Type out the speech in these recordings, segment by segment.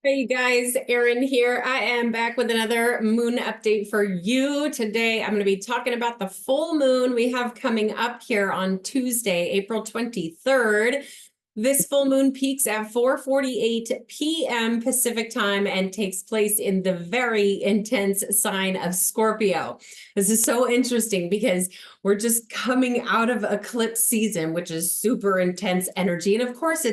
Hey, you guys, Erin here. I am back with another moon update for you. Today, I'm going to be talking about the full moon we have coming up here on Tuesday, April 23rd. This full moon peaks at 4:48 p.m. Pacific time and takes place in the very intense sign of Scorpio. This is so interesting because we're just coming out of eclipse season, which is super intense energy. And of course,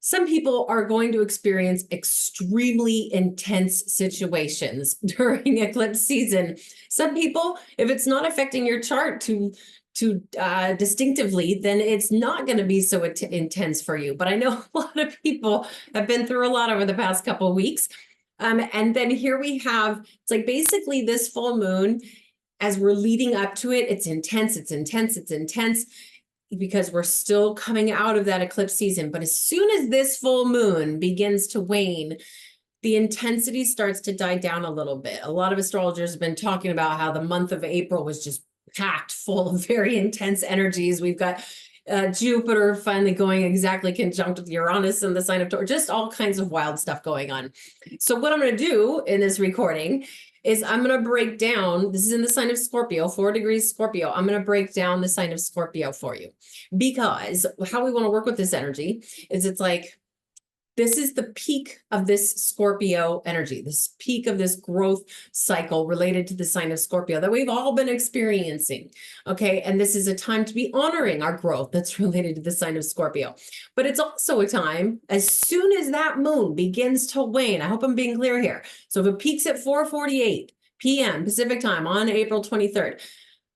some people are going to experience extremely intense situations during eclipse season. Some people, if it's not affecting your chart too distinctively, then it's not going to be so intense for you. But I know a lot of people have been through a lot over the past couple of weeks. And then here we have, it's like basically this full moon, as we're leading up to it, it's intense, it's intense, it's intense, because we're still coming out of that eclipse season. But as soon as this full moon begins to wane, the intensity starts to die down a little bit. A lot of astrologers have been talking about how the month of April was just packed full of very intense energies. We've got Jupiter finally going exactly conjunct with Uranus in the sign of Taurus, just all kinds of wild stuff going on. So what I'm going to do in this recording is I'm going to break down, this is in the sign of Scorpio, 4 degrees Scorpio. I'm going to break down the sign of Scorpio for you, because how we want to work with this energy is it's like, this is the peak of this Scorpio energy, this peak of this growth cycle related to the sign of Scorpio that we've all been experiencing. Okay. And this is a time to be honoring our growth that's related to the sign of Scorpio. But it's also a time, as soon as that moon begins to wane, I hope I'm being clear here. So if it peaks at 4:48 p.m. Pacific time on April 23rd,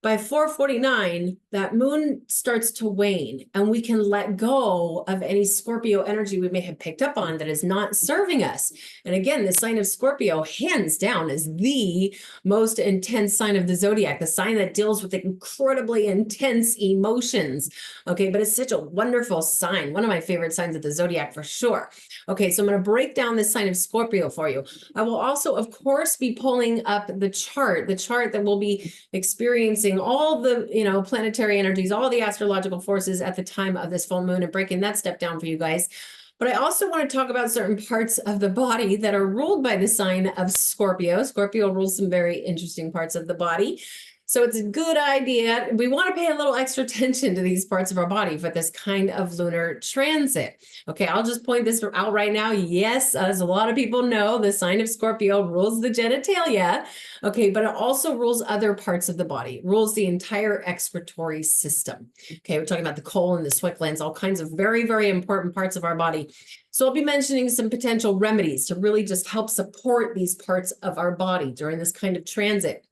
by 4:49, that moon starts to wane, and we can let go of any Scorpio energy we may have picked up on that is not serving us. And again, the sign of Scorpio, hands down, is the most intense sign of the zodiac, the sign that deals with incredibly intense emotions. Okay, but it's such a wonderful sign. One of my favorite signs of the zodiac for sure. Okay, so I'm going to break down this sign of Scorpio for you. I will also, of course, be pulling up the chart that we'll be experiencing all the, planetary energies, all the astrological forces at the time of this full moon, and breaking that step down for you guys. But I also want to talk about certain parts of the body that are ruled by the sign of Scorpio. Scorpio rules some very interesting parts of the body. So it's a good idea. We want to pay a little extra attention to these parts of our body for this kind of lunar transit. Okay, I'll just point this out right now. Yes, as a lot of people know, the sign of Scorpio rules the genitalia. Okay, but it also rules other parts of the body. It rules the entire excretory system. Okay, we're talking about the colon, the sweat glands, all kinds of very, very important parts of our body. So I'll be mentioning some potential remedies to really just help support these parts of our body during this kind of transit.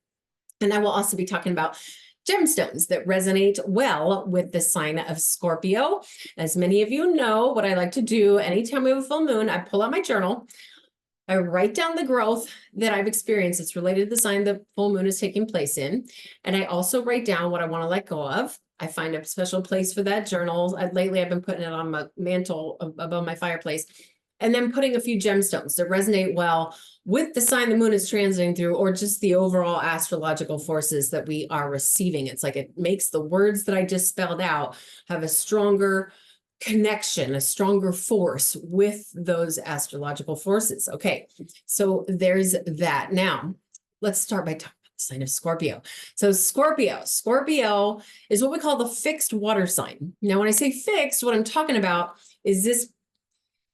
And I will also be talking about gemstones that resonate well with the sign of Scorpio. As many of you know, what I like to do anytime we have a full moon, I pull out my journal. I write down the growth that I've experienced that's related to the sign the full moon is taking place in. And I also write down what I want to let go of. I find a special place for that journal. Lately, I've been putting it on my mantle above my fireplace. And then putting a few gemstones that resonate well with the sign the moon is transiting through, or just the overall astrological forces that we are receiving. It's like it makes the words that I just spelled out have a stronger connection, a stronger force with those astrological forces. Okay, so there's that. Now, let's start by talking about the sign of Scorpio. So Scorpio is what we call the fixed water sign. Now, when I say fixed, what I'm talking about is this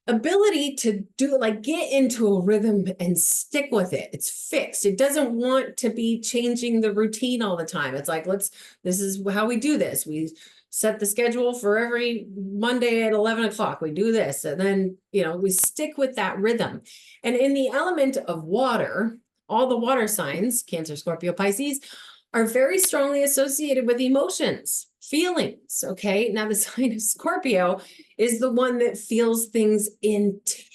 ability to do, like, get into a rhythm and stick with it. It's fixed. It doesn't want to be changing the routine all the time. It's like, this is how we do this. We set the schedule for every Monday at 11 o'clock. We do this. And then, we stick with that rhythm. And in the element of water, all the water signs, Cancer, Scorpio, Pisces, are very strongly associated with emotions, feelings. Okay. Now, the sign of Scorpio is the one that feels things intensely.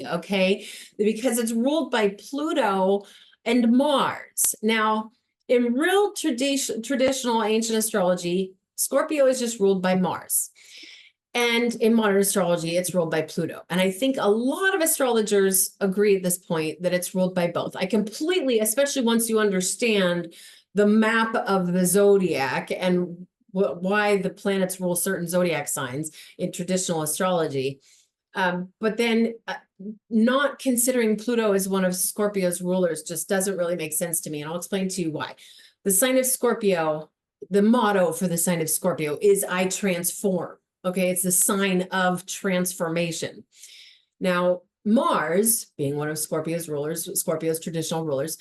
Okay. Because it's ruled by Pluto and Mars. Now, in real traditional ancient astrology, Scorpio is just ruled by Mars. And in modern astrology, it's ruled by Pluto. And I think a lot of astrologers agree at this point that it's ruled by both. I completely, especially once you understand the map of the zodiac and why the planets rule certain zodiac signs in traditional astrology, But then not considering Pluto as one of Scorpio's rulers just doesn't really make sense to me. And I'll explain to you why. The sign of Scorpio, the motto for the sign of Scorpio is I transform. Okay, it's the sign of transformation. Now, Mars, being one of Scorpio's rulers, Scorpio's traditional rulers,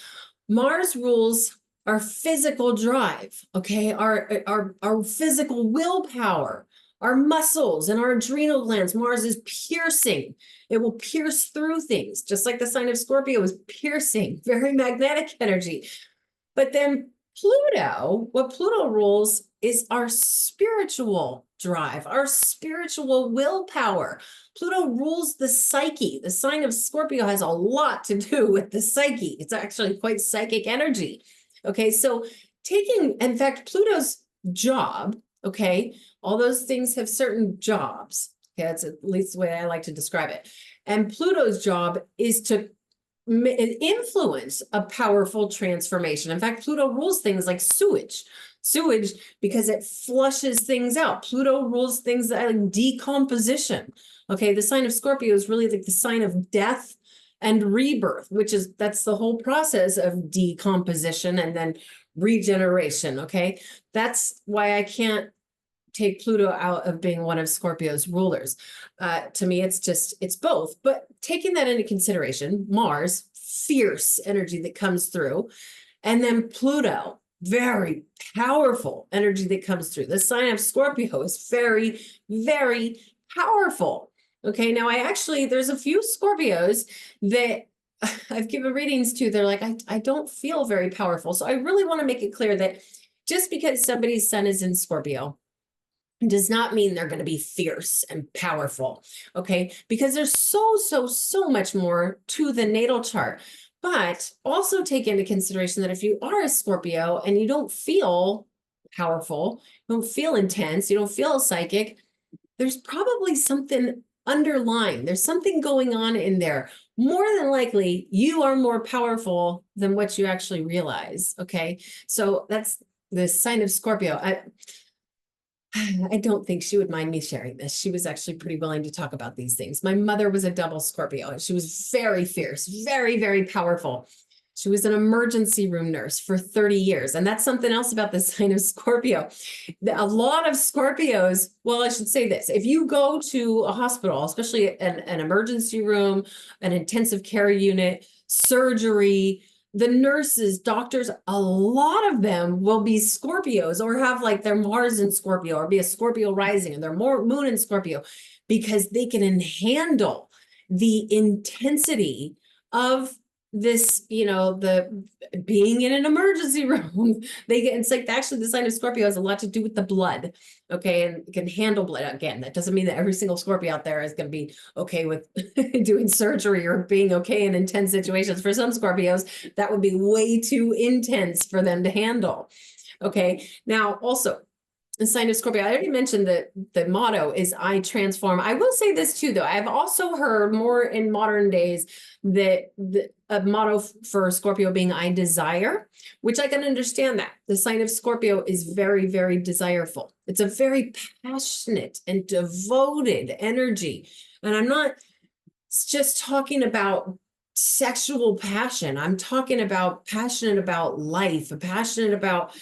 Mars rules our physical drive, okay, our physical willpower, our muscles and our adrenal glands. Mars is piercing. It will pierce through things, just like the sign of Scorpio is piercing, very magnetic energy. But then Pluto, what Pluto rules is our spiritual drive, our spiritual willpower. Pluto rules the psyche. The sign of Scorpio has a lot to do with the psyche. It's actually quite psychic energy. Okay, so in fact, Pluto's job, okay, all those things have certain jobs. Okay, that's at least the way I like to describe it. And Pluto's job is to influence a powerful transformation. In fact, Pluto rules things like sewage, because it flushes things out. Pluto rules things like decomposition. Okay, the sign of Scorpio is really like the sign of death and rebirth, that's the whole process of decomposition and then regeneration. Okay, that's why I can't take Pluto out of being one of Scorpio's rulers. To me, it's both. But taking that into consideration, Mars, fierce energy that comes through, and then Pluto, very powerful energy that comes through. The sign of Scorpio is very, very powerful. Okay, now there's a few Scorpios that I've given readings to. They're like, I don't feel very powerful. So I really want to make it clear that just because somebody's sun is in Scorpio does not mean they're going to be fierce and powerful, okay? Because there's so much more to the natal chart. But also take into consideration that if you are a Scorpio and you don't feel powerful, you don't feel intense, you don't feel psychic, there's probably something underlying. There's something going on in there. More than likely, you are more powerful than what you actually realize, okay? So that's the sign of Scorpio. I don't think she would mind me sharing this. She was actually pretty willing to talk about these things. My mother was a double Scorpio, and she was very fierce, very, very powerful. She was an emergency room nurse for 30 years. And that's something else about the sign of Scorpio. A lot of Scorpios, well, I should say this. If you go to a hospital, especially an emergency room, an intensive care unit, surgery, the nurses, doctors, a lot of them will be Scorpios or have like their Mars in Scorpio or be a Scorpio rising and their moon in Scorpio, because they can handle the intensity of this, the being in an emergency room. It's like actually the sign of Scorpio has a lot to do with the blood. Okay. And can handle blood. Again, that doesn't mean that every single Scorpio out there is going to be okay with doing surgery or being okay in intense situations. For some Scorpios, that would be way too intense for them to handle. Okay. Now also, the sign of Scorpio, I already mentioned that the motto is I transform. I will say this too, though. I've also heard more in modern days that a motto for Scorpio being I desire, which I can understand that. The sign of Scorpio is very, very desireful. It's a very passionate and devoted energy. And I'm not just talking about sexual passion. I'm talking about passionate about life, passionate about,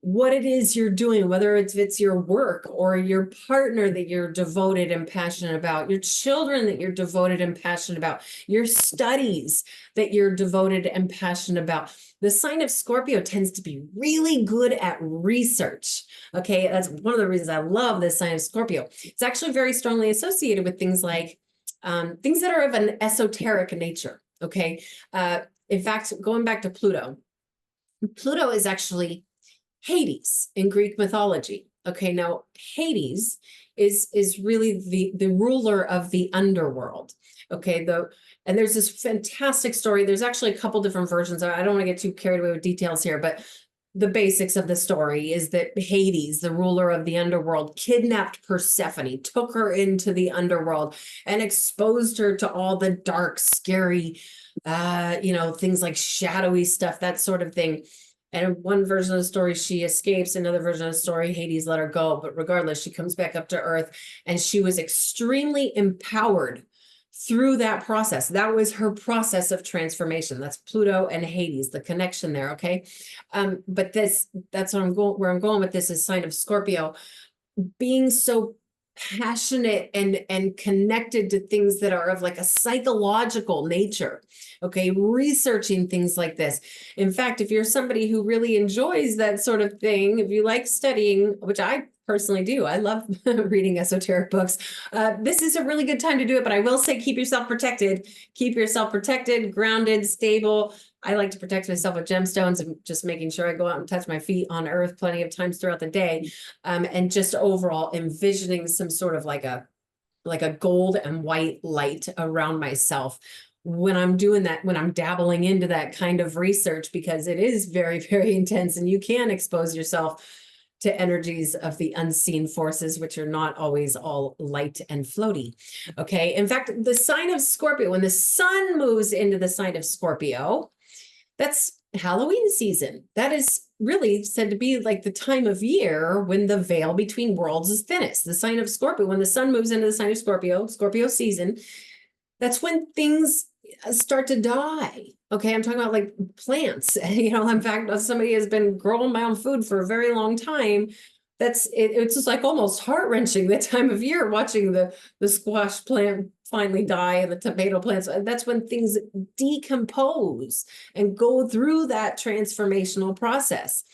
what it is you're doing, whether it's your work or your partner that you're devoted and passionate about, your children that you're devoted and passionate about, your studies that you're devoted and passionate about. The sign of Scorpio tends to be really good at research. Okay, that's one of the reasons I love this sign of Scorpio. It's actually very strongly associated with things like things that are of an esoteric nature. Okay, in fact, going back to Pluto is actually Hades in Greek mythology. Okay, now Hades is really the ruler of the underworld. Okay, and there's this fantastic story. There's actually a couple different versions. I don't want to get too carried away with details here, but the basics of the story is that Hades, the ruler of the underworld, kidnapped Persephone, took her into the underworld and exposed her to all the dark, scary, things like shadowy stuff, that sort of thing. And in one version of the story, she escapes. Another version of the story, Hades let her go. But regardless, she comes back up to Earth, and she was extremely empowered through that process. That was her process of transformation. That's Pluto and Hades, the connection there. Okay. But that's where I'm going with this is sign of Scorpio, being so passionate and connected to things that are of like a psychological nature. Okay, researching things like this. In fact, if you're somebody who really enjoys that sort of thing, if you like studying, which I personally do, I love reading esoteric books, this is a really good time to do it. But I will say, keep yourself protected, grounded, stable. I like to protect myself with gemstones and just making sure I go out and touch my feet on earth plenty of times throughout the day. And just overall envisioning some sort of like a gold and white light around myself when I'm doing that, when I'm dabbling into that kind of research, because it is very, very intense, and you can expose yourself to energies of the unseen forces, which are not always all light and floaty. Okay. In fact, the sign of Scorpio, when the sun moves into the sign of Scorpio, that's Halloween season. That is really said to be like the time of year when the veil between worlds is thinnest. The sign of Scorpio, when the sun moves into the sign of Scorpio, Scorpio season, that's when things start to die. Okay, I'm talking about like plants. In fact, somebody has been growing my own food for a very long time. It's just like almost heart-wrenching that time of year, watching the squash plant finally die and the tomato plants. That's when things decompose and go through that transformational process,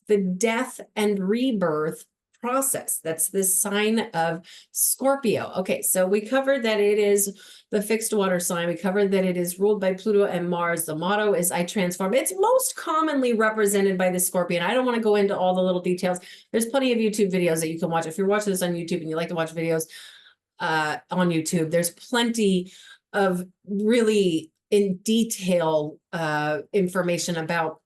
the death and rebirth process. That's the sign of Scorpio. Okay, so we covered that it is the fixed water sign. We covered that it is ruled by Pluto and Mars. The motto is I transform. It's most commonly represented by the scorpion. I don't want to go into all the little details. There's plenty of YouTube videos that you can watch. If you're watching this on YouTube and you like to watch videos on YouTube, there's plenty of really in detail information about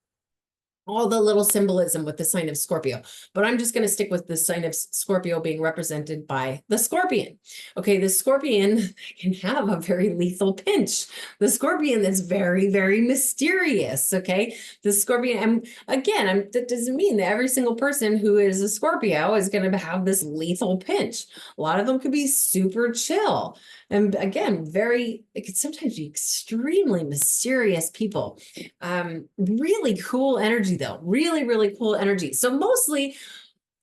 all the little symbolism with the sign of Scorpio. But I'm just going to stick with the sign of Scorpio being represented by the scorpion. Okay, the scorpion can have a very lethal pinch. The scorpion is very, very mysterious. Okay, the scorpion, and again, that doesn't mean that every single person who is a Scorpio is going to have this lethal pinch. A lot of them could be super chill. And again, it could sometimes be extremely mysterious people. Really cool energy though, really, really cool energy. So mostly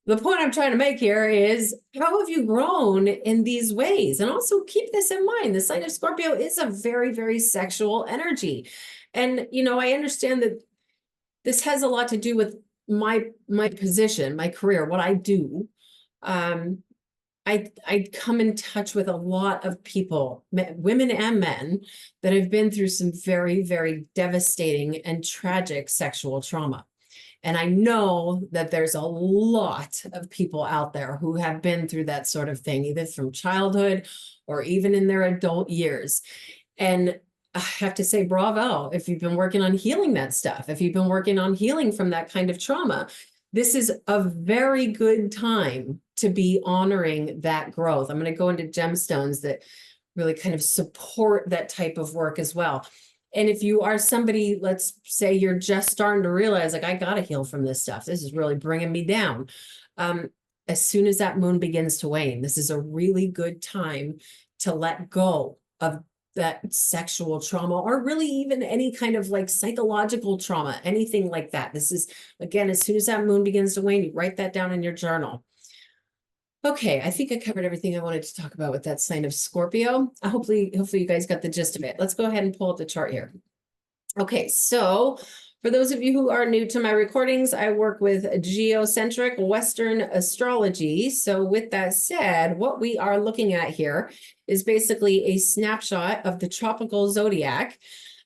the point I'm trying to make here is, how have you grown in these ways? And also keep this in mind, the sign of Scorpio is a very, very sexual energy. And, I understand that this has a lot to do with my position, my career, what I do. I come in touch with a lot of people, women and men, that have been through some very, very devastating and tragic sexual trauma. And I know that there's a lot of people out there who have been through that sort of thing, either from childhood or even in their adult years. And I have to say, bravo, if you've been working on healing that stuff, if you've been working on healing from that kind of trauma, this is a very good time to be honoring that growth. I'm going to go into gemstones that really kind of support that type of work as well. And if you are somebody, let's say you're just starting to realize, like, I got to heal from this stuff. This is really bringing me down. As soon as that moon begins to wane, this is a really good time to let go of that sexual trauma, or really even any kind of like psychological trauma, anything like that. This is, again, as soon as that moon begins to wane, you write that down in your journal. Okay, I think I covered everything I wanted to talk about with that sign of Scorpio. Hopefully you guys got the gist of it. Let's go ahead and pull up the chart here. Okay, so for those of you who are new to my recordings, I work with geocentric Western astrology. So with that said, what we are looking at here is basically a snapshot of the tropical zodiac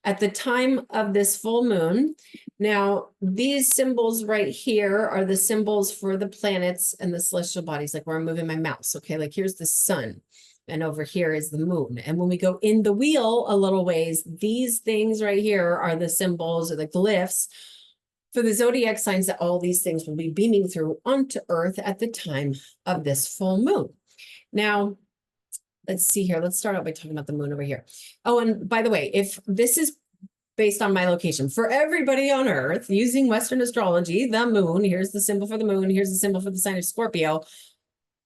at the time of this full moon. Now, these symbols right here are the symbols for the planets and the celestial bodies, like where I'm moving my mouse. Okay, like here's the sun, and over here is the moon. And when we go in the wheel a little ways, these things right here are the symbols or the glyphs for the zodiac signs that all these things will be beaming through onto Earth at the time of this full moon. Now, let's see here. Let's start out by talking about the moon over here. Oh, and by the way, if this is based on my location. For everybody on Earth, using Western astrology, the moon, here's the symbol for the moon, here's the symbol for the sign of Scorpio.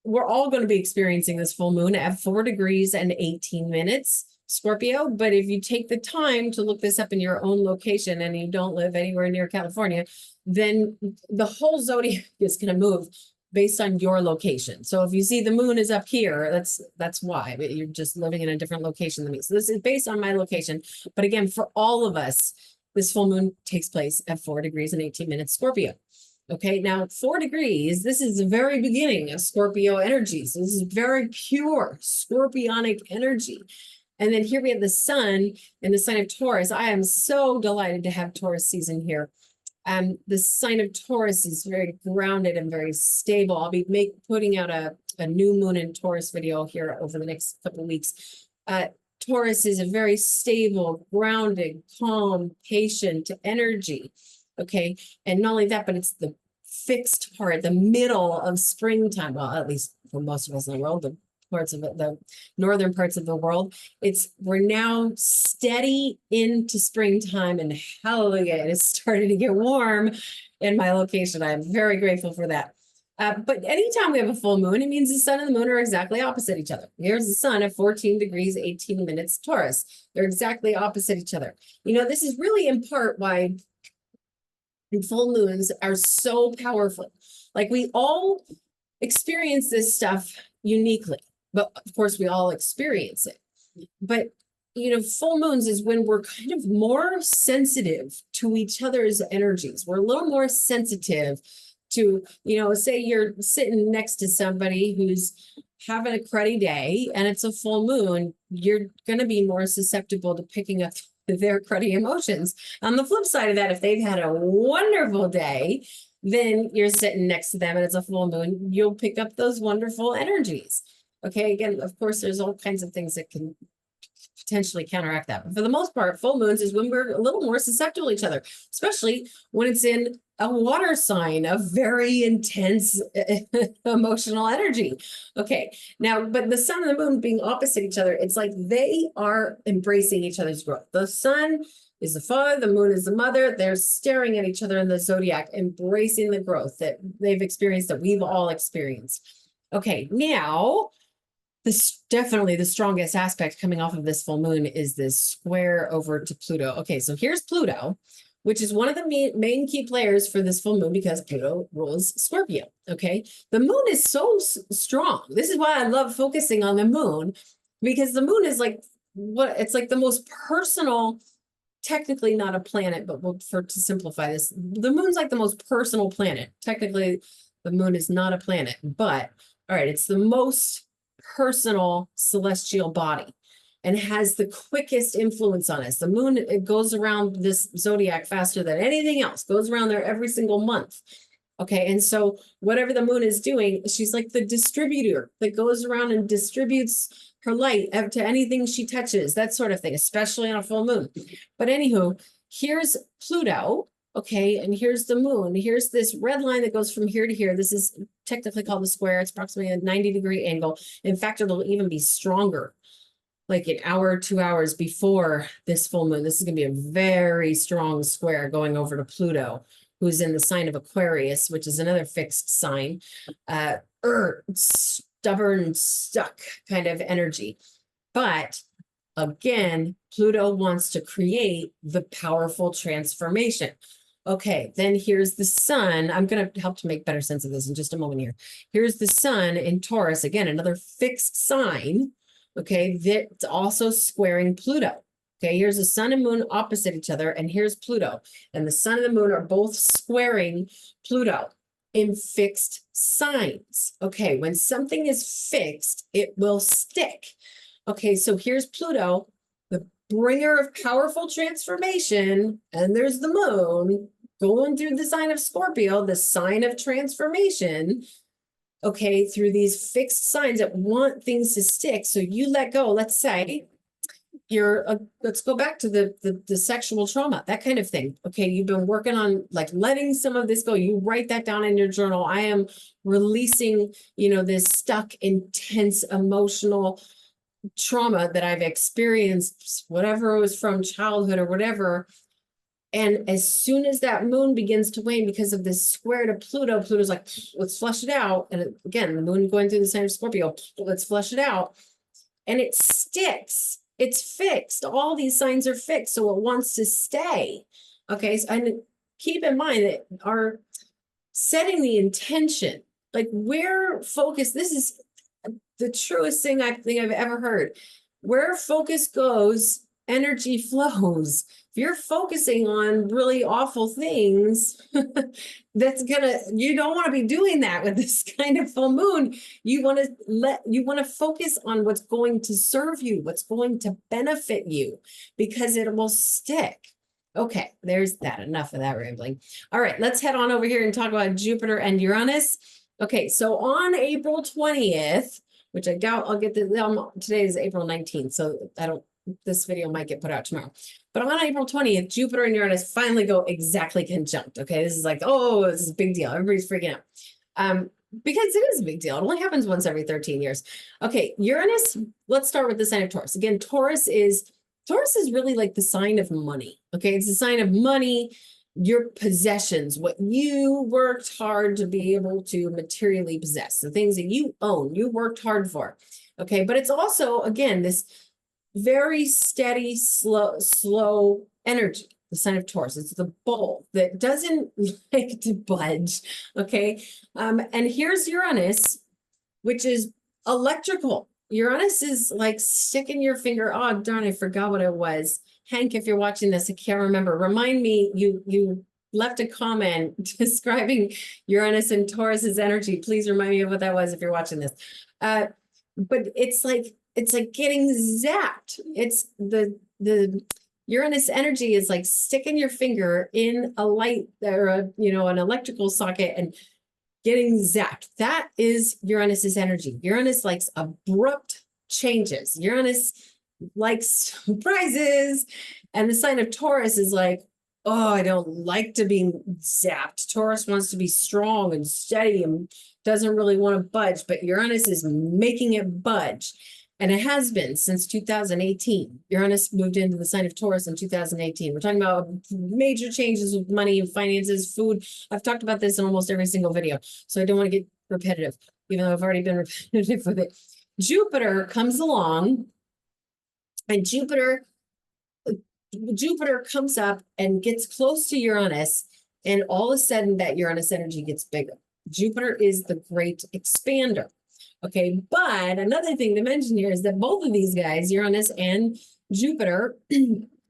We're all going to be experiencing this full moon at 4 degrees and 18 minutes, Scorpio. But if you take the time to look this up in your own location and you don't live anywhere near California, then the whole zodiac is going to move based on your location. So if you see the moon is up here, that's why. But you're just living in a different location than me. So this is based on my location. But again, for all of us, this full moon takes place at 4 degrees and 18 minutes, Scorpio. Okay, now 4 degrees, this is the very beginning of Scorpio energy. So this is very pure scorpionic energy. And then here we have the sun in the sign of Taurus. I am so delighted to have Taurus season here. The sign of Taurus is very grounded and very stable. I'll be putting out a new moon in Taurus video here over the next couple of weeks. Taurus is a very stable, grounded, calm, patient energy. Okay, and not only that, but it's the fixed part, the middle of springtime. Well, at least for most of us in the world, the parts of it, the northern parts of the world, we're now steady into springtime, and hallelujah, it is starting to get warm in my location. I'm very grateful for that. But anytime we have a full moon, it means the sun and the moon are exactly opposite each other. Here's the sun at 14 degrees, 18 minutes, Taurus. They're exactly opposite each other. You know, this is really in part why full moons are so powerful. Like, we all experience this stuff uniquely, but of course we all experience it. But, you know, full moons is when we're kind of more sensitive to each other's energies. We're a little more sensitive to, you know, say you're sitting next to somebody who's having a cruddy day and it's a full moon, you're going to be more susceptible to picking up their cruddy emotions. On the flip side of that, if they've had a wonderful day, then you're sitting next to them and it's a full moon, you'll pick up those wonderful energies. Okay, again, of course, there's all kinds of things that can potentially counteract that. But for the most part, full moons is when we're a little more susceptible to each other, especially when it's in a water sign of very intense emotional energy. Okay, now, but the sun and the moon being opposite each other, it's like they are embracing each other's growth. The sun is the father, the moon is the mother. They're staring at each other in the zodiac, embracing the growth that they've experienced, that we've all experienced. Okay, now, this definitely the strongest aspect coming off of this full moon is this square over to Pluto. Okay, so here's Pluto, which is one of the main key players for this full moon because Pluto rules Scorpio. Okay, the moon is so strong. This is why I love focusing on the moon, because the moon is like it's like the most personal, technically not a planet, but to simplify this, the moon's like the most personal planet. Technically, the moon is not a planet, but all right, it's the most personal celestial body and has the quickest influence on us. The moon, it goes around this zodiac faster than anything else, goes around there every single month. Okay, and so whatever the moon is doing, she's like the distributor that goes around and distributes her light to anything she touches, that sort of thing, especially on a full moon. But anywho, here's Pluto. Okay, and here's the moon. Here's this red line that goes from here to here. This is technically called the square. It's approximately a 90-degree angle. In fact, it'll even be stronger, like an hour, 2 hours before this full moon. This is going to be a very strong square going over to Pluto, who's in the sign of Aquarius, which is another fixed sign. Stubborn, stuck kind of energy. But again, Pluto wants to create the powerful transformation. Okay, then here's the sun. I'm going to help to make better sense of this in just a moment here. Here's the sun in Taurus, again, another fixed sign, okay, that's also squaring Pluto. Okay, here's the sun and moon opposite each other, and here's Pluto. And the sun and the moon are both squaring Pluto in fixed signs. Okay, when something is fixed, it will stick. Okay, so here's Pluto, the bringer of powerful transformation, and there's the moon going through the sign of Scorpio, the sign of transformation, okay, through these fixed signs that want things to stick. So you let go, let's say let's go back to the sexual trauma, that kind of thing. Okay, you've been working on like letting some of this go. You write that down in your journal. I am releasing, you know, this stuck, intense, emotional trauma that I've experienced, whatever it was from childhood or whatever, And as soon as that moon begins to wane because of this square to Pluto, Pluto's like, let's flush it out. And again, the moon going through the sign of Scorpio, let's flush it out. And it sticks. It's fixed. All these signs are fixed. So it wants to stay. Okay. So, and keep in mind that our setting the intention, like we're focused, this is the truest thing I think I've ever heard. Where focus goes, energy flows. If you're focusing on really awful things, you don't want to be doing that with this kind of full moon. You want to focus on what's going to serve you, what's going to benefit you, because it will stick. Okay, there's that. Enough of that rambling. All right, let's head on over here and talk about Jupiter and Uranus. Okay, so on April 20th, which I doubt I'll get today is April 19th, so this video might get put out tomorrow. But on April 20th, Jupiter and Uranus finally go exactly conjunct. Okay, this is like, oh, this is a big deal. Everybody's freaking out. Because it is a big deal. It only happens once every 13 years. Okay, Uranus, let's start with the sign of Taurus. Again, Taurus is really like the sign of money. Okay, it's the sign of money, your possessions, what you worked hard to be able to materially possess, the things that you own, you worked hard for. Okay, but it's also, again, this very steady, slow energy, the sign of Taurus. It's the bull that doesn't like to budge. Okay, and here's Uranus, which is electrical. Uranus is like sticking your finger. Oh, darn, I forgot what it was. Hank, if you're watching this, I can't remember. Remind me, you left a comment describing Uranus and Taurus's energy. Please remind me of what that was if you're watching this. But it's like getting zapped. It's the Uranus energy is like sticking your finger in a light or an electrical socket and getting zapped. That is Uranus's energy. Uranus likes abrupt changes. Uranus likes surprises. And the sign of Taurus is like, oh, I don't like to be zapped. Taurus wants to be strong and steady and doesn't really want to budge, but Uranus is making it budge. And it has been since 2018. Uranus moved into the sign of Taurus in 2018. We're talking about major changes with money and finances, food. I've talked about this in almost every single video, so I don't want to get repetitive, even though I've already been repetitive with it. Jupiter comes along, and Jupiter comes up and gets close to Uranus, and all of a sudden that Uranus energy gets bigger. Jupiter is the great expander. Okay, but another thing to mention here is that both of these guys, Uranus and Jupiter,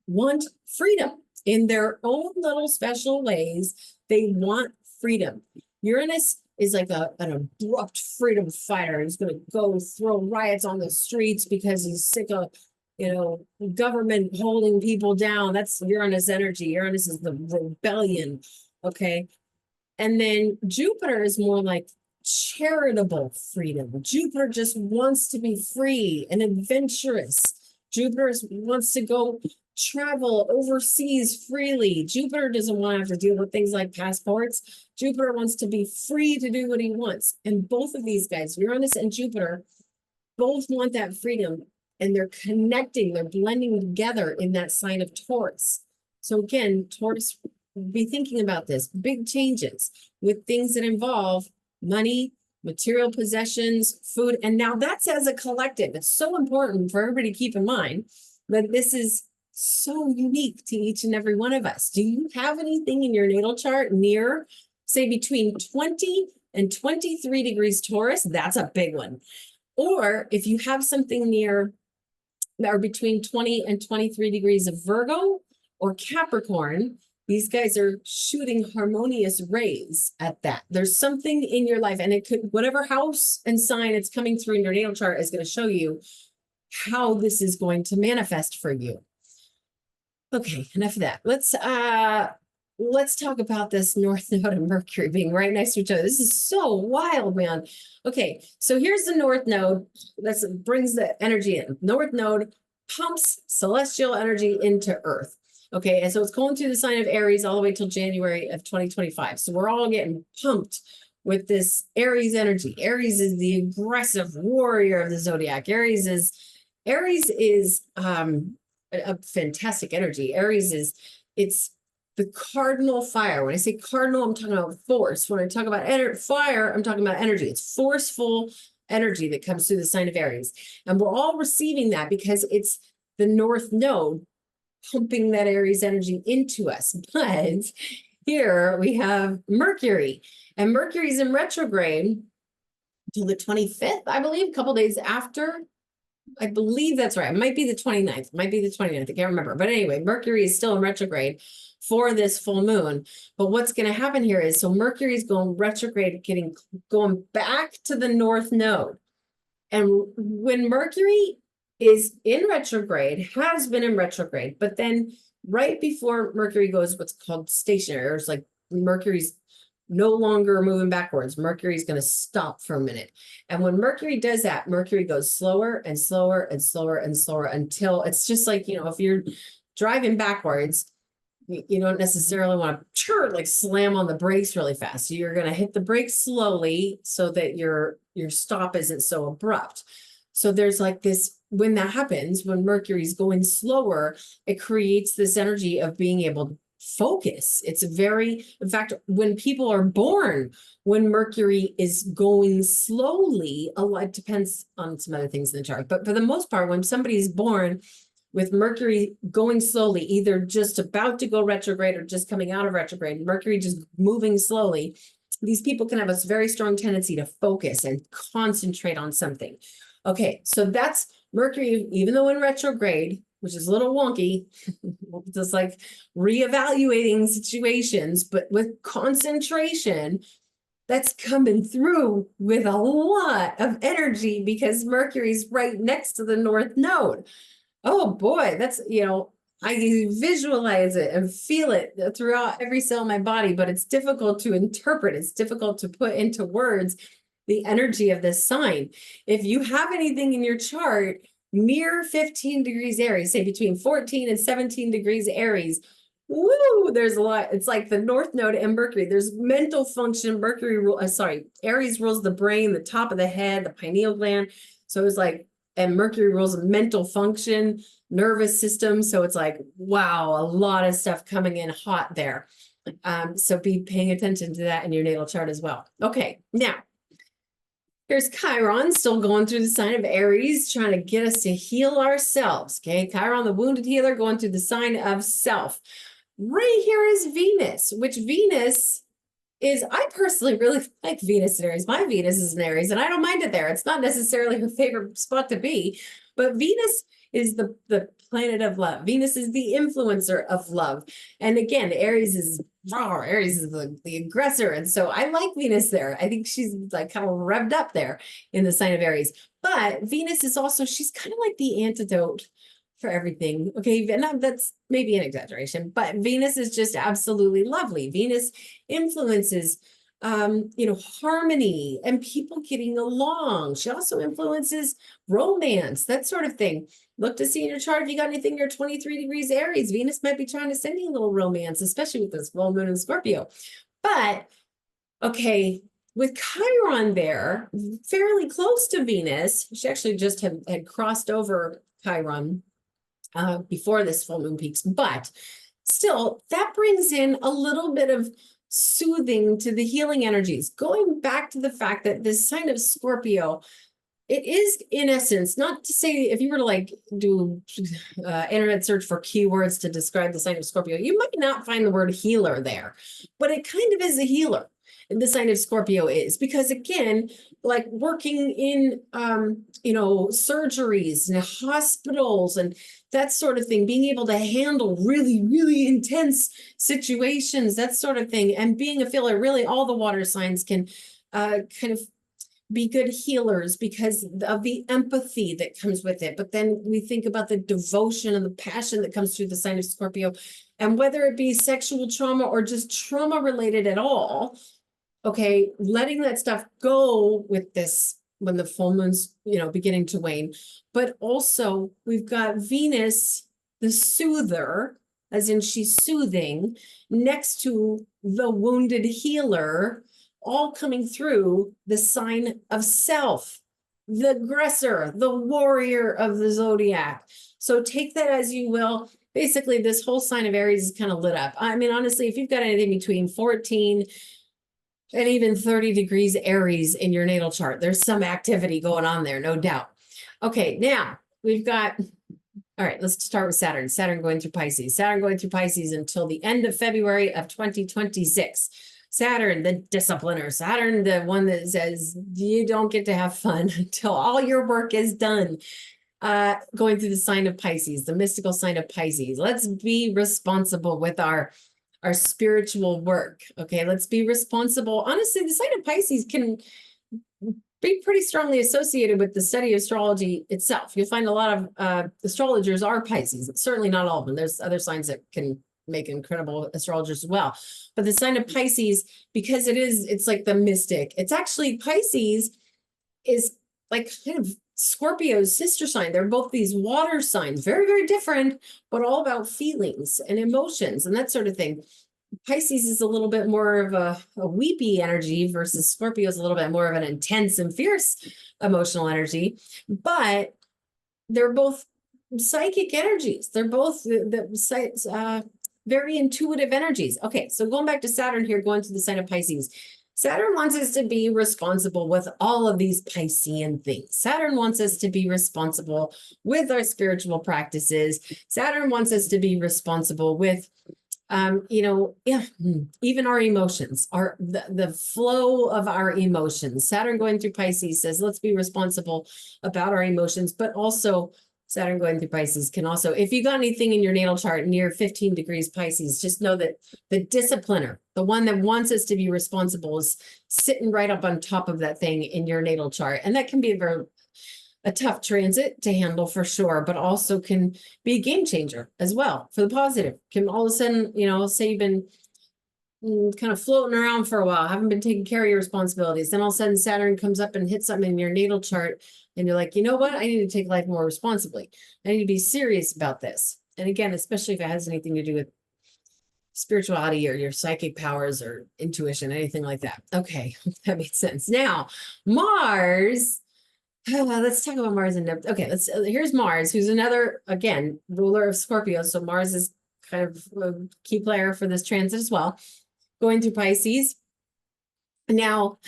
want freedom in their own little special ways. They want freedom. Uranus is like an abrupt freedom fighter. He's going to go throw riots on the streets because he's sick of, government holding people down. That's Uranus energy. Uranus is the rebellion. Okay. And then Jupiter is more like charitable freedom. Jupiter just wants to be free and adventurous. Jupiter wants to go travel overseas freely. Jupiter doesn't want to have to deal with things like passports. Jupiter wants to be free to do what he wants. And both of these guys, Uranus and Jupiter, both want that freedom, and they're connecting, they're blending together in that sign of Taurus. So again, Taurus, be thinking about this, big changes with things that involve money, material possessions, food. And now that's as a collective. It's so important for everybody to keep in mind that this is so unique to each and every one of us. Do you have anything in your natal chart near, say, between 20 and 23 degrees Taurus? That's a big one. Or if you have something near or between 20 and 23 degrees of Virgo or Capricorn, these guys are shooting harmonious rays at that. There's something in your life, and it could, whatever house and sign it's coming through in your natal chart is going to show you how this is going to manifest for you. Okay, enough of that. Let's talk about this North Node and Mercury being right next to each other. This is so wild, man. Okay, so here's the North Node. That brings the energy in. North Node pumps celestial energy into Earth. Okay, and so it's going through the sign of Aries all the way till January of 2025. So we're all getting pumped with this Aries energy. Aries is the aggressive warrior of the zodiac. Aries is a fantastic energy. Aries is, it's the cardinal fire. When I say cardinal, I'm talking about force. When I talk about fire, I'm talking about energy. It's forceful energy that comes through the sign of Aries. And we're all receiving that because it's the North Node pumping that Aries energy into us. But here we have Mercury, and Mercury's in retrograde until the 25th, I believe, a couple days after. I believe that's right. It might be the 29th, might be the 29th. I can't remember. But anyway, Mercury is still in retrograde for this full moon. But what's going to happen here is, so Mercury is going retrograde, going back to the North Node. And when Mercury is in retrograde, has been in retrograde, but then right before Mercury goes what's called stationary, or it's like Mercury's no longer moving backwards. Mercury's going to stop for a minute. And when Mercury does that, Mercury goes slower and slower and slower and slower until it's just like, you know, if you're driving backwards, you don't necessarily want to like slam on the brakes really fast. So you're going to hit the brakes slowly so that your stop isn't so abrupt. So there's like this, when that happens, when Mercury's going slower, it creates this energy of being able to focus. It's very, in fact, when people are born, when Mercury is going slowly, a lot depends on some other things in the chart, but for the most part, when somebody's born with Mercury going slowly, either just about to go retrograde or just coming out of retrograde, Mercury just moving slowly, these people can have a very strong tendency to focus and concentrate on something. Okay, so that's Mercury, even though in retrograde, which is a little wonky, just like reevaluating situations, but with concentration, that's coming through with a lot of energy because Mercury's right next to the North Node. Oh boy, that's, you know, I visualize it and feel it throughout every cell in my body, but it's difficult to interpret. It's difficult to put into words the energy of this sign. If you have anything in your chart, mirror 15 degrees Aries, say between 14 and 17 degrees Aries, woo, there's a lot. It's like the North Node and Mercury. There's mental function. Aries rules the brain, the top of the head, the pineal gland. So it's like, and Mercury rules mental function, nervous system. So it's like, wow, a lot of stuff coming in hot there. So be paying attention to that in your natal chart as well. Okay, now here's Chiron still going through the sign of Aries, trying to get us to heal ourselves. Okay, Chiron, the wounded healer, going through the sign of self. Right here is Venus, which Venus is, I personally really like Venus in Aries. My Venus is in Aries, and I don't mind it there. It's not necessarily her favorite spot to be, but Venus is the planet of love. Venus is the influencer of love. And again, Aries is the aggressor. And so I like Venus there. I think she's like kind of revved up there in the sign of Aries. But Venus is also, she's kind of like the antidote for everything. Okay, and that's maybe an exaggeration, but Venus is just absolutely lovely. Venus influences harmony and people getting along. She also influences romance, that sort of thing. Look to see in your chart if you got anything near 23 degrees Aries. Venus might be trying to send you a little romance, especially with this full moon in Scorpio. But okay, with Chiron there, fairly close to Venus, she actually just had crossed over Chiron before this full moon peaks, but still that brings in a little bit of soothing to the healing energies, going back to the fact that this sign of Scorpio, it is in essence, not to say if you were to like do internet search for keywords to describe the sign of Scorpio, you might not find the word healer there, but it kind of is a healer. And the sign of Scorpio is, because again, like working in, surgeries and hospitals and that sort of thing, being able to handle really, really intense situations, that sort of thing. And being a feeler, really all the water signs can kind of be good healers because of the empathy that comes with it. But then we think about the devotion and the passion that comes through the sign of Scorpio. And whether it be sexual trauma or just trauma related at all, okay, letting that stuff go with this when the full moon's, beginning to wane. But also we've got Venus, the soother, as in she's soothing, next to the wounded healer, all coming through the sign of self, the aggressor, the warrior of the zodiac. So take that as you will. basically this whole sign of Aries is kind of lit up. I mean, honestly, if you've got anything between 14 and even 30 degrees Aries in your natal chart, there's some activity going on there, no doubt. Okay, now we've got, all right, let's start with Saturn. Saturn going through Pisces. Saturn going through Pisces until the end of February of 2026. Saturn, the discipliner. Saturn, the one that says you don't get to have fun until all your work is done. Going through the sign of Pisces, the mystical sign of Pisces. Let's be responsible with our spiritual work. Okay, let's be responsible. Honestly, the sign of Pisces can be pretty strongly associated with the study of astrology itself. You'll find a lot of astrologers are Pisces. Certainly not all of them. There's other signs that can make incredible astrologers as well. But the sign of Pisces, because it's like the mystic. It's actually Pisces is like kind of Scorpio's sister sign. They're both these water signs, very, very different, but all about feelings and emotions and that sort of thing. Pisces is a little bit more of a weepy energy versus Scorpio is a little bit more of an intense and fierce emotional energy, but they're both psychic energies. They're both very intuitive energies. Okay, so going back to Saturn here, going to the sign of Pisces. Saturn wants us to be responsible with all of these Piscean things. Saturn wants us to be responsible with our spiritual practices. Saturn wants us to be responsible with even our emotions, the flow of our emotions. Saturn going through Pisces says, let's be responsible about our emotions, but also Saturn going through Pisces can also, if you got anything in your natal chart near 15 degrees Pisces, just know that the discipliner, the one that wants us to be responsible, is sitting right up on top of that thing in your natal chart. And that can be a tough transit to handle for sure, but also can be a game changer as well for the positive. Can all of a sudden, say you've been kind of floating around for a while, haven't been taking care of your responsibilities. Then all of a sudden Saturn comes up and hits something in your natal chart and you're like, you know what? I need to take life more responsibly. I need to be serious about this. And again, especially if it has anything to do with spirituality or your psychic powers or intuition, anything like that. Okay, that makes sense. Now, Mars. Let's talk about Mars and Neptune. Okay, here's Mars, who's another, again, ruler of Scorpio. So Mars is kind of a key player for this transit as well, going through Pisces. Now,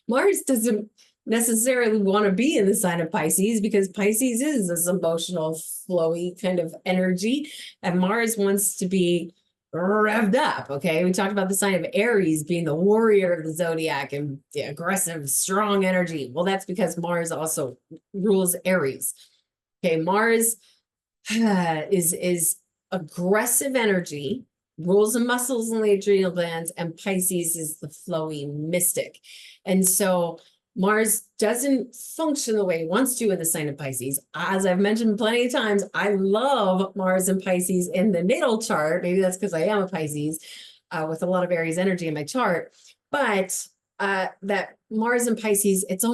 Mars doesn't necessarily want to be in the sign of Pisces because Pisces is this emotional, flowy kind of energy, and Mars wants to be revved up. Okay, we talked about the sign of Aries being the warrior of the zodiac and the aggressive, strong energy. Well, that's because Mars also rules Aries. Okay, Mars is aggressive energy, rules the muscles and the adrenal glands, and Pisces is the flowy mystic. And so Mars doesn't function the way it wants to in the sign of Pisces. As I've mentioned plenty of times, I love Mars and Pisces in the natal chart. Maybe that's because I am a Pisces with a lot of Aries energy in my chart. But that Mars and Pisces, it's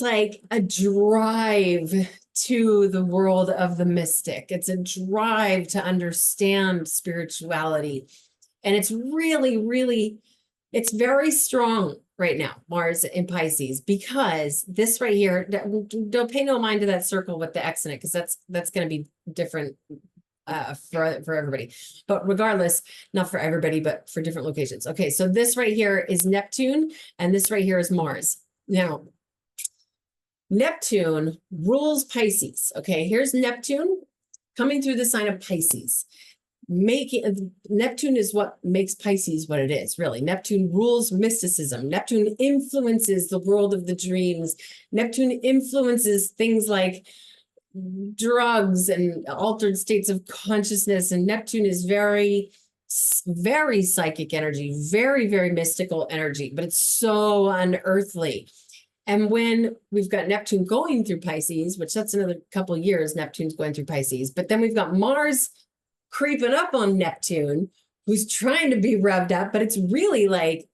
like a drive to the world of the mystic. It's a drive to understand spirituality. And it's really, really, it's very strong right now, Mars in Pisces, because this right here, don't pay no mind to that circle with the X in it, because that's going to be different for everybody. But regardless, not for everybody, but for different locations. Okay, so this right here is Neptune, and this right here is Mars. Now, Neptune rules Pisces. Okay, here's Neptune coming through the sign of Pisces. Neptune is what makes Pisces what it is, really. Neptune rules mysticism. Neptune influences the world of the dreams. Neptune influences things like drugs and altered states of consciousness. And Neptune is very, very psychic energy, very, very mystical energy, but it's so unearthly. And when we've got Neptune going through Pisces, which that's another couple of years, Neptune's going through Pisces, but then we've got Mars creeping up on Neptune, who's trying to be revved up, but it's really like,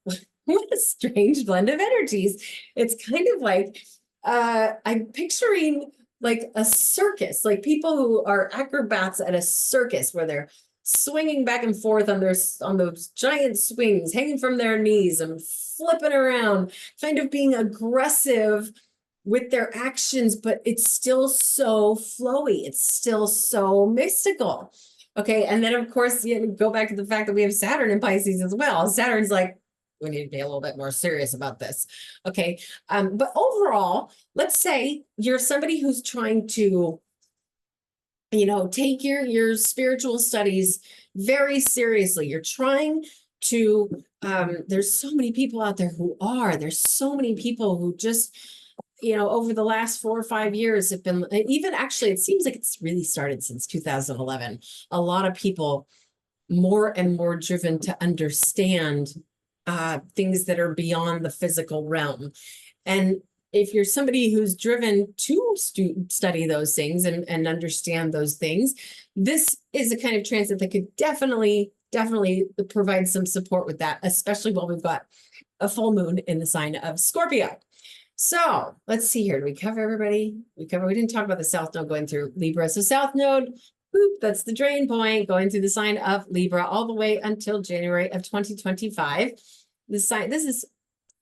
what a strange blend of energies. It's kind of like, I'm picturing like a circus, like people who are acrobats at a circus where they're swinging back and forth on those giant swings, hanging from their knees and flipping around, kind of being aggressive with their actions, but it's still so flowy. It's still so mystical. Okay. And then of course, you go back to the fact that we have Saturn in Pisces as well. Saturn's like, we need to be a little bit more serious about this. Okay. But overall, let's say you're somebody who's trying to, take your spiritual studies very seriously. You're trying to, there's so many people out there there's so many people who just, over the last 4 or 5 years have been, even actually, it seems like it's really started since 2011. A lot of people more and more driven to understand things that are beyond the physical realm. And if you're somebody who's driven to study those things and understand those things, this is a kind of transit that could definitely provide some support with that, especially while we've got a full moon in the sign of Scorpio. So let's see here. Do we cover everybody? We didn't talk about the South Node going through Libra. So South Node, that's the drain point going through the sign of Libra all the way until January of 2025. The sign, this is,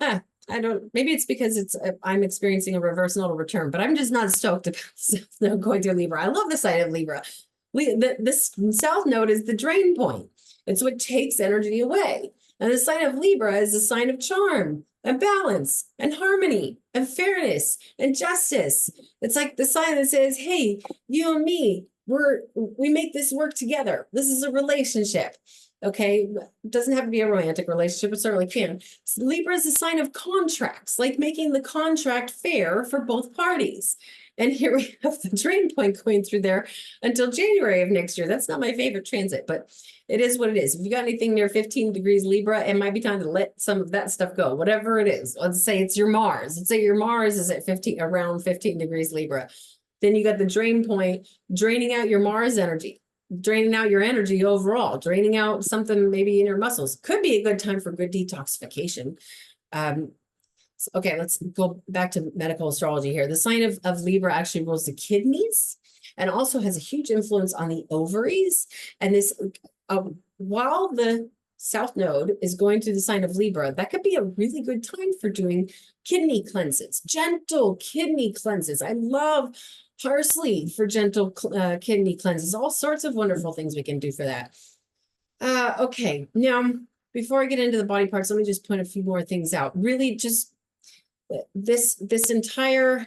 maybe it's because I'm experiencing a reverse nodal return, but I'm just not stoked about the South Node going through Libra. I love the sign of Libra. This South Node is the drain point. It's what takes energy away. And the sign of Libra is a sign of charm and balance and harmony and fairness and justice. It's like the sign that says, hey, you and me, we make this work together. This is a relationship. Okay. It doesn't have to be a romantic relationship. It certainly can. Libra is a sign of contracts, like making the contract fair for both parties. And here we have the drain point going through there until January of next year. That's not my favorite transit, but it is what it is. If you got anything near 15 degrees Libra, it might be time to let some of that stuff go, whatever it is. Let's say it's your Mars. Let's say your Mars is at around 15 degrees Libra. Then you got the drain point, draining out your Mars energy, draining out your energy overall, draining out something maybe in your muscles. Could be a good time for good detoxification. Okay, let's go back to medical astrology here. The sign of Libra actually rules the kidneys and also has a huge influence on the ovaries. And this, while the South Node is going through the sign of Libra, that could be a really good time for doing kidney cleanses, gentle kidney cleanses. I love parsley for gentle kidney cleanses, all sorts of wonderful things we can do for that. Okay, now, before I get into the body parts, let me just point a few more things out. Really just this entire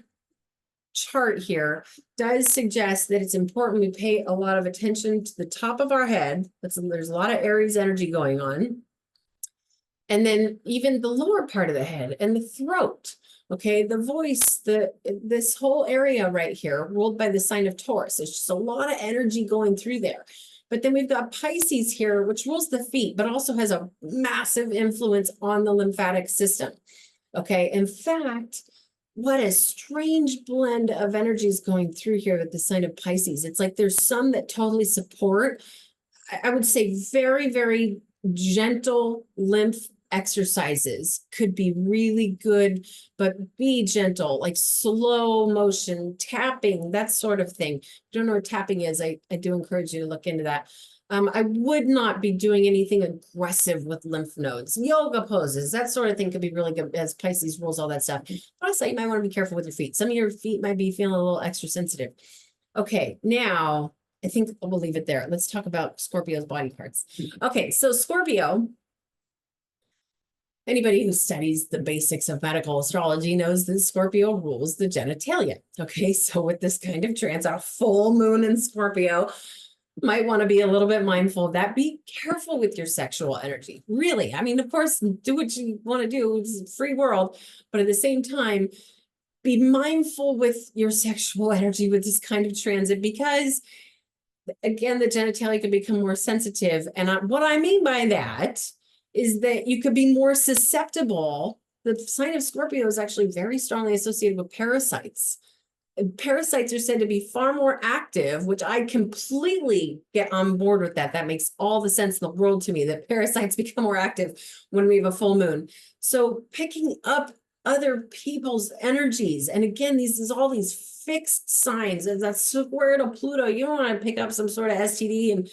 chart here does suggest that it's important we pay a lot of attention to the top of our head. There's a lot of Aries energy going on. And then even the lower part of the head and the throat, okay, the voice, this whole area right here ruled by the sign of Taurus. There's just a lot of energy going through there. But then we've got Pisces here, which rules the feet, but also has a massive influence on the lymphatic system. Okay, in fact, what a strange blend of energies going through here with the sign of Pisces. It's like there's some that totally support, I would say very, very gentle lymph exercises could be really good, but be gentle, like slow motion, tapping, that sort of thing. If you don't know what tapping is, I do encourage you to look into that. I would not be doing anything aggressive with lymph nodes. Yoga poses, that sort of thing could be really good as Pisces rules all that stuff. Also, you might want to be careful with your feet. Some of your feet might be feeling a little extra sensitive. Okay, now I think we'll leave it there. Let's talk about Scorpio's body parts. Okay, so Scorpio, anybody who studies the basics of medical astrology knows that Scorpio rules the genitalia. Okay, so with this kind of transit, a full moon in Scorpio, might want to be a little bit mindful of that. Be careful with your sexual energy. Really. I mean, of course, do what you want to do. It's a free world. But at the same time, be mindful with your sexual energy with this kind of transit because, again, the genitalia can become more sensitive. And what I mean by that is that you could be more susceptible. The sign of Scorpio is actually very strongly associated with parasites. Parasites are said to be far more active, which I completely get on board with that. That makes all the sense in the world to me, that parasites become more active when we have a full moon. So picking up other people's energies, and again, all these fixed signs, and that's square to Pluto. You don't want to pick up some sort of STD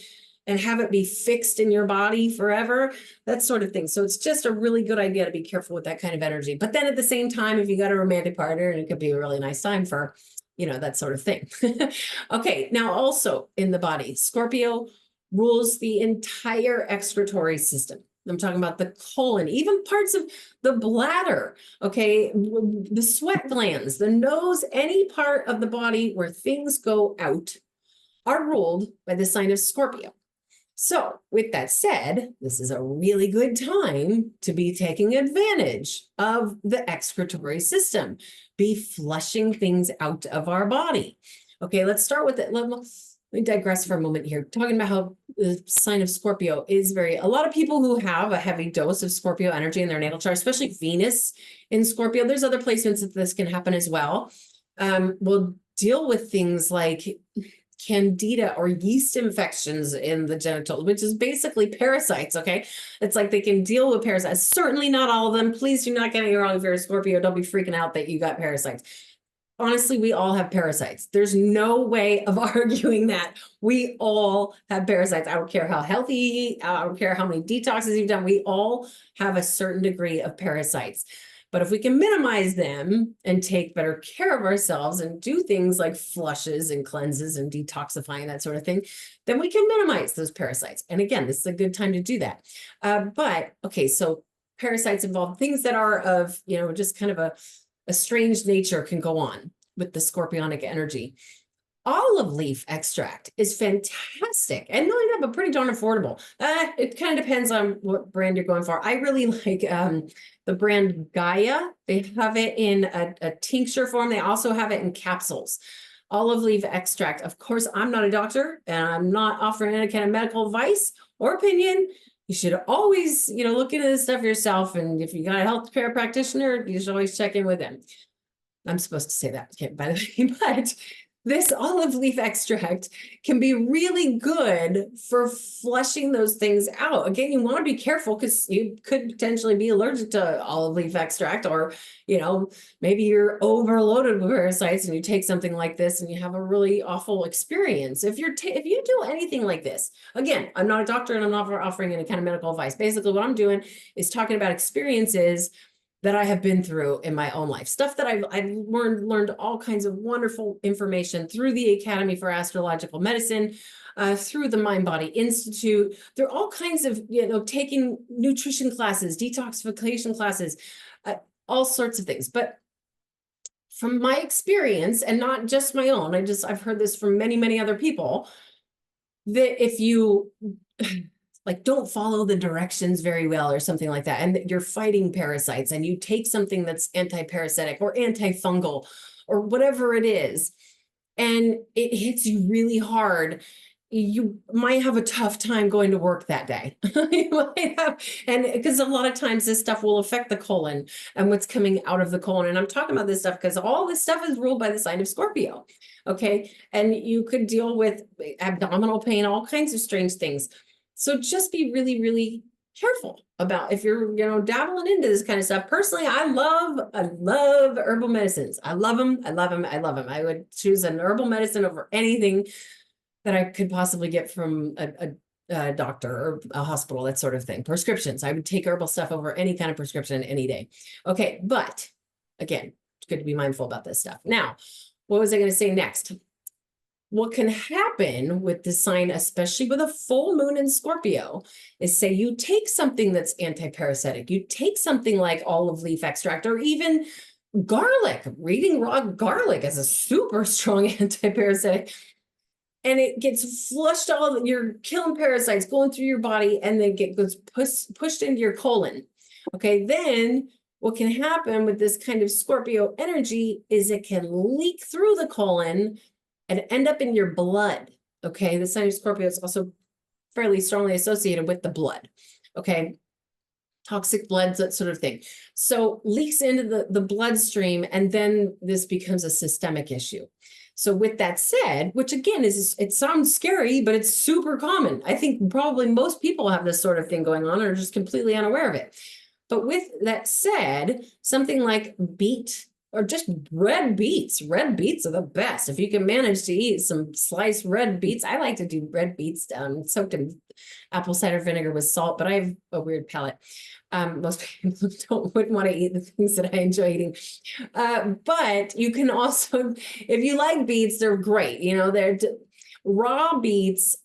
and have it be fixed in your body forever, that sort of thing. So it's just a really good idea to be careful with that kind of energy. But then at the same time, if you got a romantic partner, it could be a really nice time for, you know, that sort of thing. Okay, now also in the body, Scorpio rules the entire excretory system. I'm talking about the colon, even parts of the bladder, okay, the sweat glands, the nose, any part of the body where things go out are ruled by the sign of Scorpio. So with that said, this is a really good time to be taking advantage of the excretory system, be flushing things out of our body. Okay, let's start with it. Let me digress for a moment here, talking about how the sign of Scorpio is a lot of people who have a heavy dose of Scorpio energy in their natal chart, especially Venus in Scorpio. There's other placements that this can happen as well. Will deal with things like candida or yeast infections in the genital, which is basically parasites, okay? It's like they can deal with parasites. Certainly not all of them. Please do not get me wrong if you're a Scorpio. Don't be freaking out that you got parasites. Honestly, we all have parasites. There's no way of arguing that. We all have parasites. I don't care how healthy, I don't care how many detoxes you've done. We all have a certain degree of parasites. But if we can minimize them and take better care of ourselves and do things like flushes and cleanses and detoxifying, that sort of thing, then we can minimize those parasites. And again, this is a good time to do that. But okay, so parasites involve things that are of, you know, just kind of a strange nature can go on with the scorpionic energy. Olive leaf extract is fantastic and not only that, but pretty darn affordable. It kind of depends on what brand you're going for. I really like the brand Gaia. They have it in a tincture form. They also have it in capsules. Olive leaf extract. Of course, I'm not a doctor and I'm not offering any kind of medical advice or opinion. You should always, you know, look into this stuff yourself. And if you got a healthcare practitioner, you should always check in with them. I'm supposed to say that, by the way, but this olive leaf extract can be really good for flushing those things out. Again, you want to be careful because you could potentially be allergic to olive leaf extract, or, you know, maybe you're overloaded with parasites and you take something like this and you have a really awful experience. If you do anything like this, again, I'm not a doctor and I'm not offering any kind of medical advice. Basically, what I'm doing is talking about experiences that I have been through in my own life, stuff that I've learned all kinds of wonderful information through the Academy for Astrological Medicine, through the Mind Body Institute. There are all kinds of, you know, taking nutrition classes, detoxification classes, all sorts of things. But from my experience, and not just my own, I've heard this from many, many other people, that if you like don't follow the directions very well or something like that, and you're fighting parasites and you take something that's anti-parasitic or antifungal or whatever it is, and it hits you really hard, you might have a tough time going to work that day. You might have, and because a lot of times this stuff will affect the colon and what's coming out of the colon. And I'm talking about this stuff because all this stuff is ruled by the sign of Scorpio. Okay. And you could deal with abdominal pain, all kinds of strange things. So just be really, really careful about if you're, you know, dabbling into this kind of stuff. Personally, I love herbal medicines. I love them. I love them. I love them. I would choose an herbal medicine over anything that I could possibly get from a doctor or a hospital, that sort of thing. Prescriptions. I would take herbal stuff over any kind of prescription any day. Okay. But again, it's good to be mindful about this stuff. Now, what was I going to say next? What can happen with the sign, especially with a full moon in Scorpio, is say you take something that's anti-parasitic, you take something like olive leaf extract or even garlic. Reading raw garlic is a super strong anti-parasitic, and it gets flushed all, you're killing parasites going through your body, and then goes pushed into your colon. Okay, then what can happen with this kind of Scorpio energy is it can leak through the colon and end up in your blood. Okay, the sign of Scorpio is also fairly strongly associated with the blood. Okay, toxic blood, that sort of thing. So leaks into the bloodstream, and then this becomes a systemic issue. So with that said, which again it sounds scary, but it's super common. I think probably most people have this sort of thing going on and are just completely unaware of it. But with that said, something like beet or just red beets. Red beets are the best. If you can manage to eat some sliced red beets, I like to do red beets soaked in apple cider vinegar with salt, but I have a weird palate. Most people wouldn't want to eat the things that I enjoy eating. But you can also, if you like beets, they're great. You know, raw beets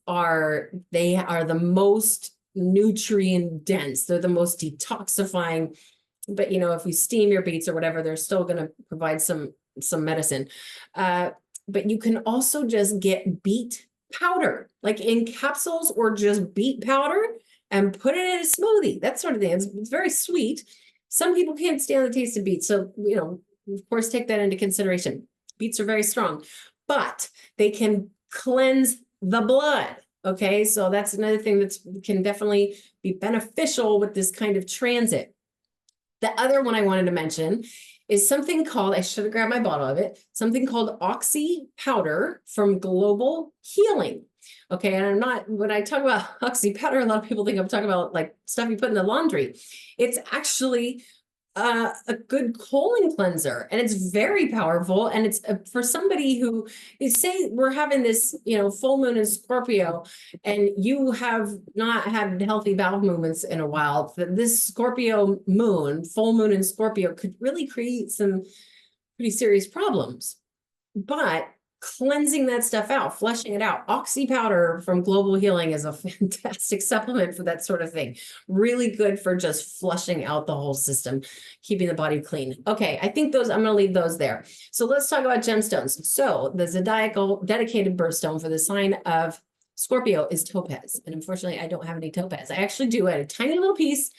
they are the most nutrient dense. They're the most detoxifying. But you know, if you steam your beets or whatever, they're still going to provide some medicine. But you can also just get beet powder, like in capsules, or just beet powder, and put it in a smoothie, that sort of thing. It's very sweet. Some people can't stand the taste of beets, so you know, of course, take that into consideration. Beets are very strong, but they can cleanse the blood. Okay, so that's another thing that can definitely be beneficial with this kind of transit. The other one I wanted to mention is something called, I should have grabbed my bottle of it, something called Oxy Powder from Global Healing. Okay, and when I talk about Oxy Powder, a lot of people think I'm talking about like stuff you put in the laundry. It's actually a good colon cleanser, and it's very powerful. And it's for somebody who is, say we're having this, you know, full moon in Scorpio, and you have not had healthy bowel movements in a while. This Scorpio moon, full moon in Scorpio, could really create some pretty serious problems. But cleansing that stuff out, flushing it out. Oxy Powder from Global Healing is a fantastic supplement for that sort of thing. Really good for just flushing out the whole system, keeping the body clean. Okay, I think I'm going to leave those there. So let's talk about gemstones. So the zodiacal dedicated birthstone for the sign of Scorpio is topaz. And unfortunately, I don't have any topaz. I actually do. I had a tiny little piece,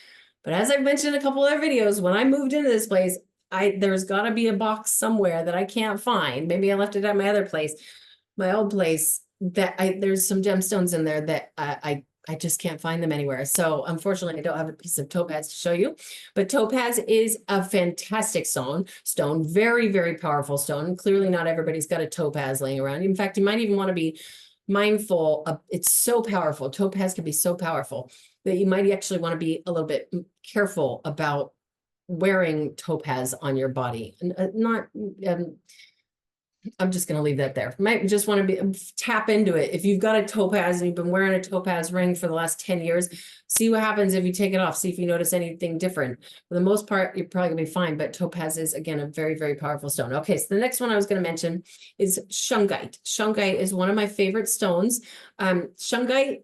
but as I've mentioned in a couple of other videos, when I moved into this place, there's got to be a box somewhere that I can't find. Maybe I left it at my other place, my old place, that there's some gemstones in there that I just can't find them anywhere. So unfortunately, I don't have a piece of topaz to show you, but topaz is a fantastic stone, very, very powerful stone. Clearly not everybody's got a topaz laying around. In fact, you might even want to be mindful of, it's so powerful. Topaz can be so powerful that you might actually want to be a little bit careful about wearing topaz on your body. And I'm just going to leave that there. Might just want to tap into it. If you've got a topaz and you've been wearing a topaz ring for the last 10 years, see what happens if you take it off. See if you notice anything different. For the most part, you're probably gonna be fine, but topaz is, again, a very, very powerful stone. Okay, so the next one I was going to mention is shungite. Shungite is one of my favorite stones. Shungite,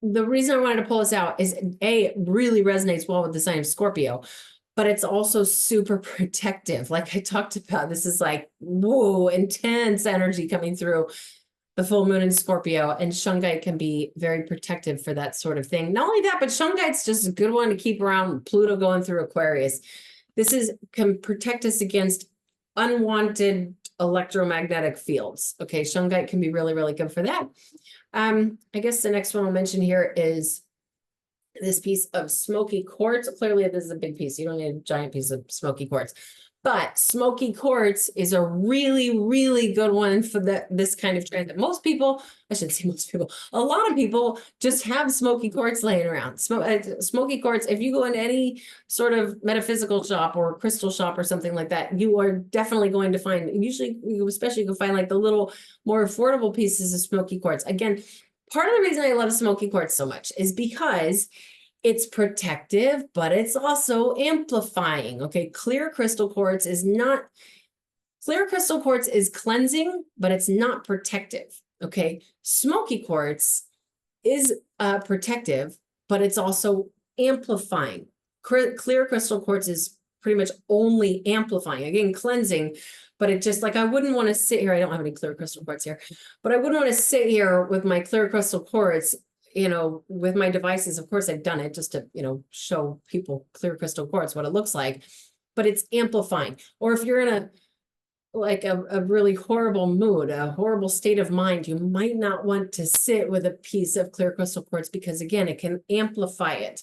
the reason I wanted to pull this out is it really resonates well with the sign of Scorpio, but it's also super protective. Like I talked about, this is like, whoa, intense energy coming through the full moon in Scorpio, and shungite can be very protective for that sort of thing. Not only that, but shungite's just a good one to keep around Pluto going through Aquarius. Can protect us against unwanted electromagnetic fields. Okay, shungite can be really, really good for that. I guess the next one I'll mention here is this piece of smoky quartz. Clearly, this is a big piece. You don't need a giant piece of smoky quartz. But smoky quartz is a really, really good one for this kind of transit. Most people, I shouldn't say most people, a lot of people just have smoky quartz laying around. Smoky quartz, if you go into any sort of metaphysical shop or crystal shop or something like that, you are definitely going to find, usually, especially you can find like the little more affordable pieces of smoky quartz. Again, part of the reason I love smoky quartz so much is because it's protective, but it's also amplifying. Okay, clear crystal quartz is cleansing, but it's not protective. Okay, smoky quartz is protective, but it's also amplifying. Clear crystal quartz is pretty much only amplifying. Again, cleansing, but it just, like, I wouldn't want to sit here. I don't have any clear crystal quartz here, but I wouldn't want to sit here with my clear crystal quartz, you know, with my devices. Of course, I've done it just to, you know, show people clear crystal quartz, what it looks like, but it's amplifying. Or if you're in a really horrible mood, a horrible state of mind, you might not want to sit with a piece of clear crystal quartz, because again, it can amplify it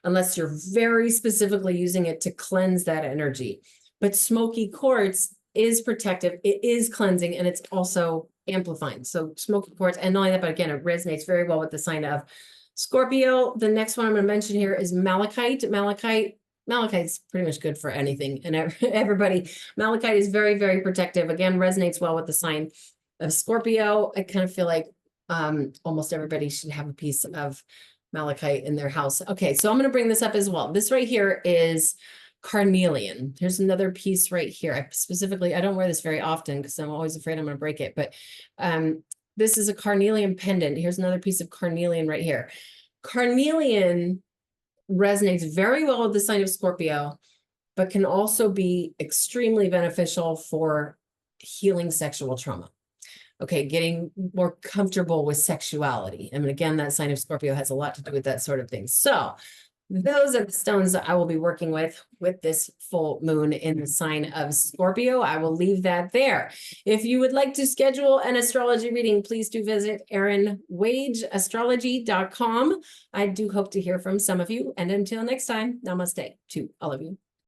unless you're very specifically using it to cleanse that energy. But smoky quartz is protective, it is cleansing, and it's also amplifying. So smoky quartz, and not only that, but again, it resonates very well with the sign of Scorpio. The next one I'm going to mention here is malachite. Malachite Malachite is pretty much good for anything and everybody. Malachite is very, very protective. Again, resonates well with the sign of Scorpio. I kind of feel like almost everybody should have a piece of malachite in their house. Okay, so I'm going to bring this up as well. This right here is carnelian. Here's another piece right here. I don't wear this very often because I'm always afraid I'm going to break it, but this is a carnelian pendant. Here's another piece of carnelian right here. Carnelian resonates very well with the sign of Scorpio, but can also be extremely beneficial for healing sexual trauma. Okay, getting more comfortable with sexuality. I mean, again, that sign of Scorpio has a lot to do with that sort of thing. So those are the stones that I will be working with this full moon in the sign of Scorpio. I will leave that there. If you would like to schedule an astrology reading, please do visit erinwageastrology.com. I do hope to hear from some of you. And until next time, namaste to all of you.